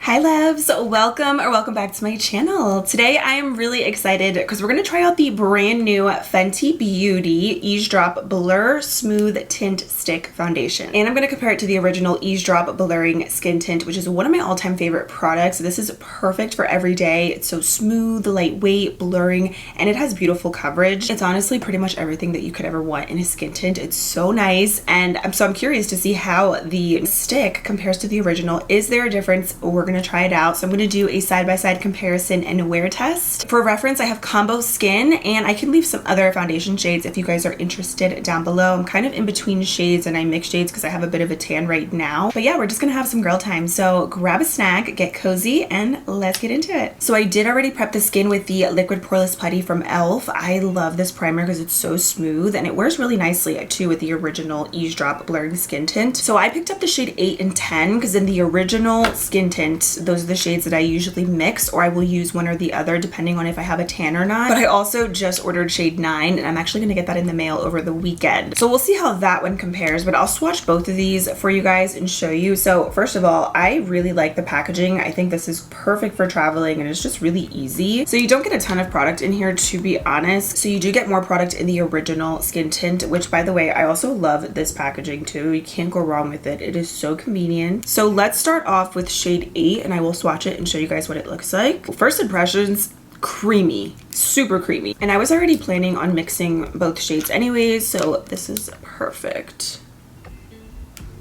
Hi loves, welcome back to my channel. Today I am really excited because we're going to try out the brand new Fenty Beauty Eaze Drop Blur Smooth Tint Stick Foundation. And I'm going to compare it to the original Eaze Drop Blurring Skin Tint, which is one of my all-time favorite products. This is perfect for every day. It's so smooth, lightweight, blurring, and it has beautiful coverage. It's honestly pretty much everything that you could ever want in a skin tint. It's so nice, and I'm curious to see how the stick compares to the original. Is there a difference? We're going to try it out. So I'm going to do a side-by-side comparison and wear test. For reference, I have combo skin, and I can leave some other foundation shades if you guys are interested down below. I'm kind of in between shades and I mix shades because I have a bit of a tan right now. But yeah, we're just going to have some girl time. So grab a snack, get cozy, and let's get into it. So I did already prep the skin with the Liquid Poreless Putty from e.l.f. I love this primer because it's so smooth and it wears really nicely too with the original Eaze Drop Blurring Skin Tint. So I picked up the shade 8 and 10 because in the original skin tint, those are the shades that I usually mix, or I will use one or the other depending on if I have a tan or not. But I also just ordered shade 9 and I'm actually going to get that in the mail over the weekend. So we'll see how that one compares, but I'll swatch both of these for you guys and show you. So first of all, I really like the packaging. I think this is perfect for traveling and it's just really easy. So you don't get a ton of product in here, to be honest. So you do get more product in the original skin tint, which by the way, I also love this packaging too. You can't go wrong with it. It is so convenient. So let's start off with shade 8 and I will swatch it and show you guys what it looks like. First impressions, creamy, super creamy. And I was already planning on mixing both shades anyways, so this is perfect.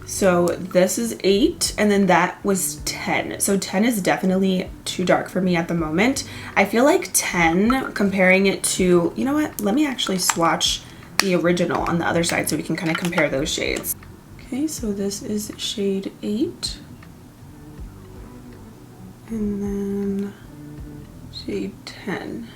So this is 8 and then that was 10. So 10 is definitely too dark for me at the moment. I feel like 10, comparing it to, you know what, let me actually swatch the original on the other side so we can kind of compare those shades. Okay, so this is shade 8. And then shade 10.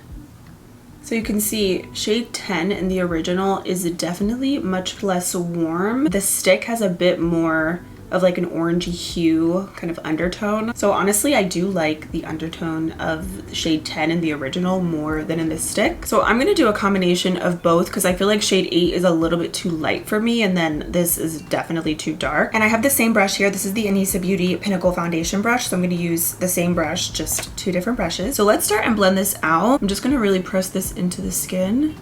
So you can see shade 10 in the original is definitely much less warm. The stick has a bit more of like an orangey hue kind of undertone. So honestly, I do like the undertone of shade 10 in the original more than in the stick. So I'm gonna do a combination of both because I feel like shade 8 is a little bit too light for me and then this is definitely too dark. And I have the same brush here. This is the Anissa Beauty Pinnacle Foundation brush. So I'm gonna use the same brush, just 2 different brushes. So let's start and blend this out. I'm just gonna really press this into the skin.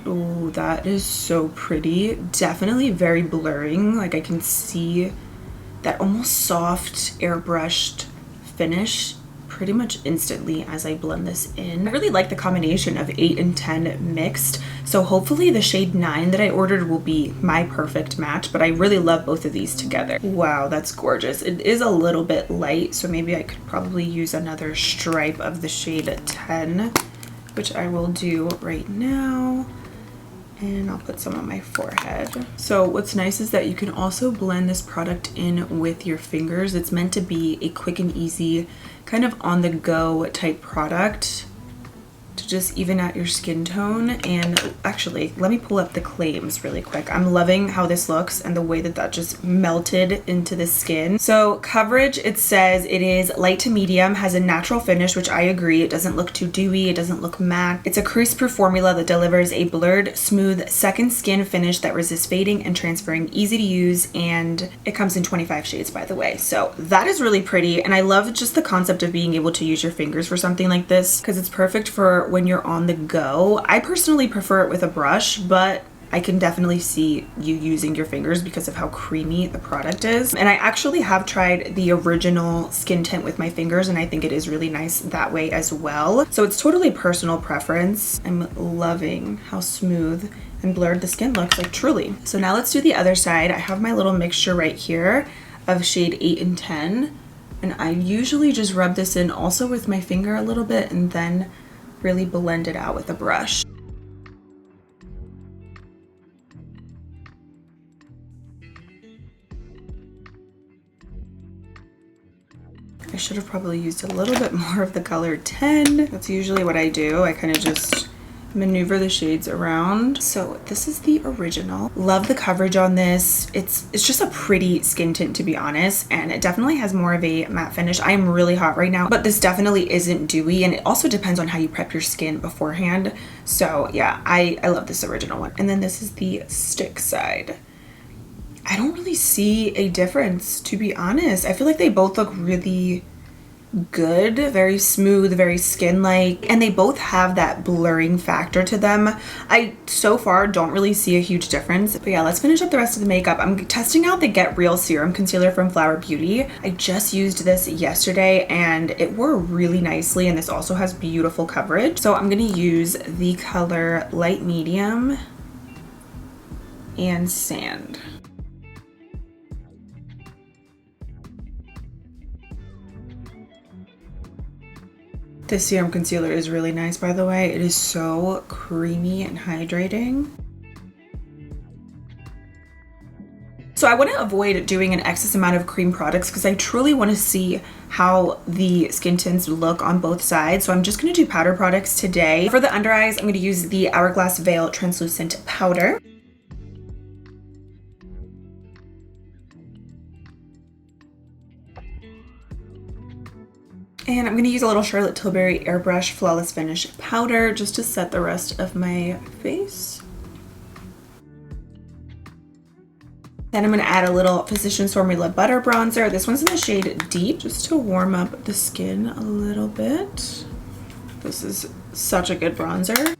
Oh, that is so pretty. Definitely very blurring. Like I can see that almost soft airbrushed finish pretty much instantly as I blend this in. I really like the combination of 8 and 10 mixed. So hopefully the shade 9 that I ordered will be my perfect match, but I really love both of these together. Wow, that's gorgeous. It is a little bit light, so maybe I could probably use another stripe of the shade 10, which I will do right now. And I'll put some on my forehead. So what's nice is that you can also blend this product in with your fingers. It's meant to be a quick and easy kind of on the go type product to just even out your skin tone. And actually, let me pull up the claims really quick. I'm loving how this looks and the way that that just melted into the skin. So coverage, it says it is light to medium, has a natural finish, which I agree. It doesn't look too dewy. It doesn't look matte. It's a crease-proof formula that delivers a blurred, smooth, second skin finish that resists fading and transferring, easy to use, and it comes in 25 shades, by the way. So that is really pretty, and I love just the concept of being able to use your fingers for something like this because it's perfect for when you're on the go. I personally prefer it with a brush, but I can definitely see you using your fingers because of how creamy the product is. And I actually have tried the original skin tint with my fingers and I think it is really nice that way as well. So it's totally personal preference. I'm loving how smooth and blurred the skin looks, like truly. So now let's do the other side. I have my little mixture right here of shade 8 and 10. And I usually just rub this in also with my finger a little bit and then really blend it out with a brush. I should have probably used a little bit more of the color 10. That's usually what I do. I kind of just maneuver the shades around. So this is the original. Love the coverage on this. It's just a pretty skin tint, to be honest, and it definitely has more of a matte finish. I am really hot right now, but this definitely isn't dewy, and it also depends on how you prep your skin beforehand. So yeah, I love this original one. And then this is the stick side. I don't really see a difference, to be honest. I feel like they both look really good, very smooth, very skin-like, and they both have that blurring factor to them. I so far don't really see a huge difference. But yeah, let's finish up the rest of the makeup. I'm testing out the Get Real Serum Concealer from Flower Beauty. I just used this yesterday and it wore really nicely, and this also has beautiful coverage. So I'm gonna use the color Light Medium and Sand. This serum concealer is really nice, by the way. It is so creamy and hydrating. So I want to avoid doing an excess amount of cream products because I truly want to see how the skin tints look on both sides. So I'm just going to do powder products today. For the under eyes, I'm going to use the Hourglass Veil Translucent Powder. And I'm going to use a little Charlotte Tilbury Airbrush Flawless Finish Powder just to set the rest of my face. Then I'm going to add a little Physicians Formula Butter Bronzer. This one's in the shade Deep, just to warm up the skin a little bit. This is such a good bronzer.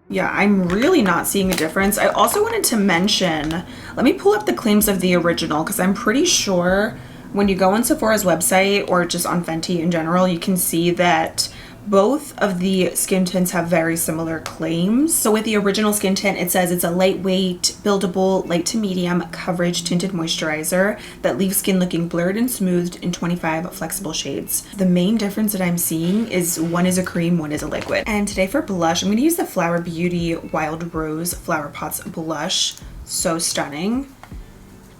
Yeah, I'm really not seeing a difference. I also wanted to mention, let me pull up the claims of the original because I'm pretty sure when you go on Sephora's website or just on Fenty in general, you can see that both of the skin tints have very similar claims. So with the original skin tint, it says it's a lightweight, buildable, light to medium coverage tinted moisturizer that leaves skin looking blurred and smoothed in 25 flexible shades. The main difference that I'm seeing is one is a cream, one is a liquid. And today for blush, I'm going to use the Flower Beauty Wild Rose Flower Pots blush. So stunning.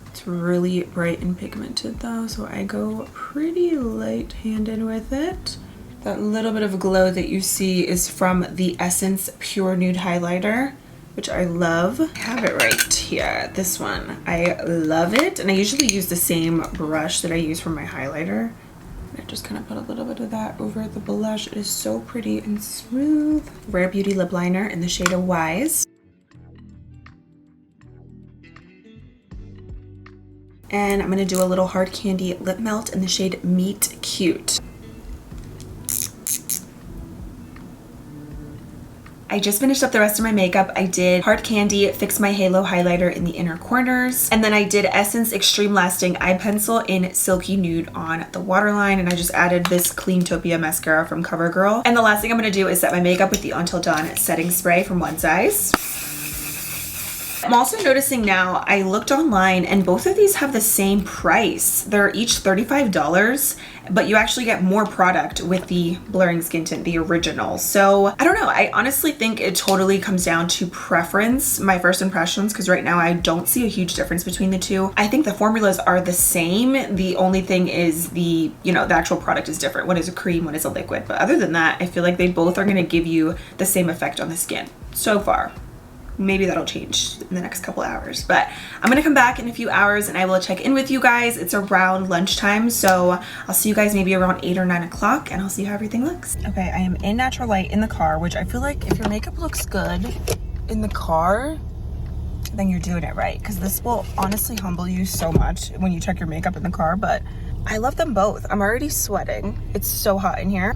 It's really bright and pigmented though, so I go pretty light-handed with it. That little bit of glow that you see is from the Essence Pure Nude Highlighter, which I love. I have it right here, this one. I love it, and I usually use the same brush that I use for my highlighter. I just kind of put a little bit of that over the blush. It is so pretty and smooth. Rare Beauty Lip Liner in the shade of Wise. And I'm going to do a little Hard Candy Lip Melt in the shade Meet Cute. I just finished up the rest of my makeup. I did Hard Candy Fix My Halo highlighter in the inner corners. And then I did Essence Extreme Lasting Eye Pencil in Silky Nude on the waterline. And I just added this Cleantopia mascara from CoverGirl. And the last thing I'm going to do is set my makeup with the Until Dawn setting spray from One Size. I'm also noticing now, I looked online and both of these have the same price. They're each $35, but you actually get more product with the blurring skin tint, the original. So I don't know, I honestly think it totally comes down to preference, my first impressions, because right now I don't see a huge difference between the two. I think the formulas are the same. The only thing is the actual product is different. One is a cream, one is a liquid. But other than that, I feel like they both are gonna give you the same effect on the skin so far. Maybe that'll change in the next couple hours, but I'm gonna come back in a few hours and I will check in with you guys. It's around lunchtime, so I'll see you guys maybe around 8 or 9 o'clock and I'll see how everything looks. Okay, I am in natural light in the car, which I feel like if your makeup looks good in the car, then you're doing it right, because this will honestly humble you so much when you check your makeup in the car. But I love them both. I'm already sweating. It's so hot in here.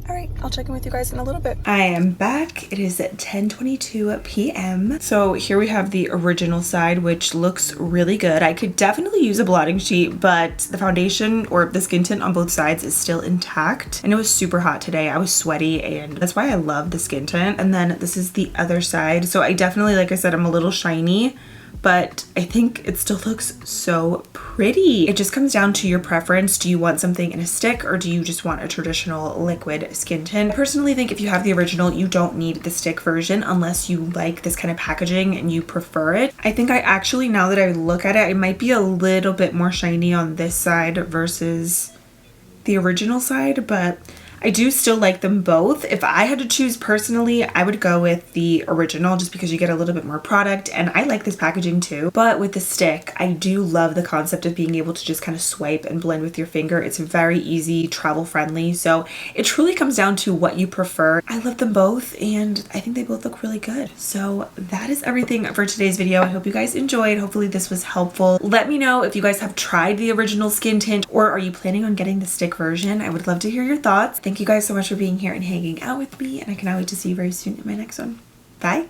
All right, I'll check in with you guys in a little bit. I am back. It is at 10:22 p.m. So here we have the original side, which looks really good. I could definitely use a blotting sheet, but the foundation or the skin tint on both sides is still intact. And it was super hot today. I was sweaty, and that's why I love the skin tint. And then this is the other side. So I definitely, like I said, I'm a little shiny, but I think it still looks so pretty. It just comes down to your preference. Do you want something in a stick, or do you just want a traditional liquid skin tint? I personally think if you have the original, you don't need the stick version unless you like this kind of packaging and you prefer it. I think I actually, now that I look at it, I might be a little bit more shiny on this side versus the original side, but I do still like them both. If I had to choose personally, I would go with the original just because you get a little bit more product, and I like this packaging too. But with the stick, I do love the concept of being able to just kind of swipe and blend with your finger. It's very easy, travel friendly. So it truly comes down to what you prefer. I love them both and I think they both look really good. So that is everything for today's video. I hope you guys enjoyed. Hopefully this was helpful. Let me know if you guys have tried the original skin tint or are you planning on getting the stick version. I would love to hear your thoughts. Thank you guys so much for being here and hanging out with me, and I cannot wait to see you very soon in my next one. Bye.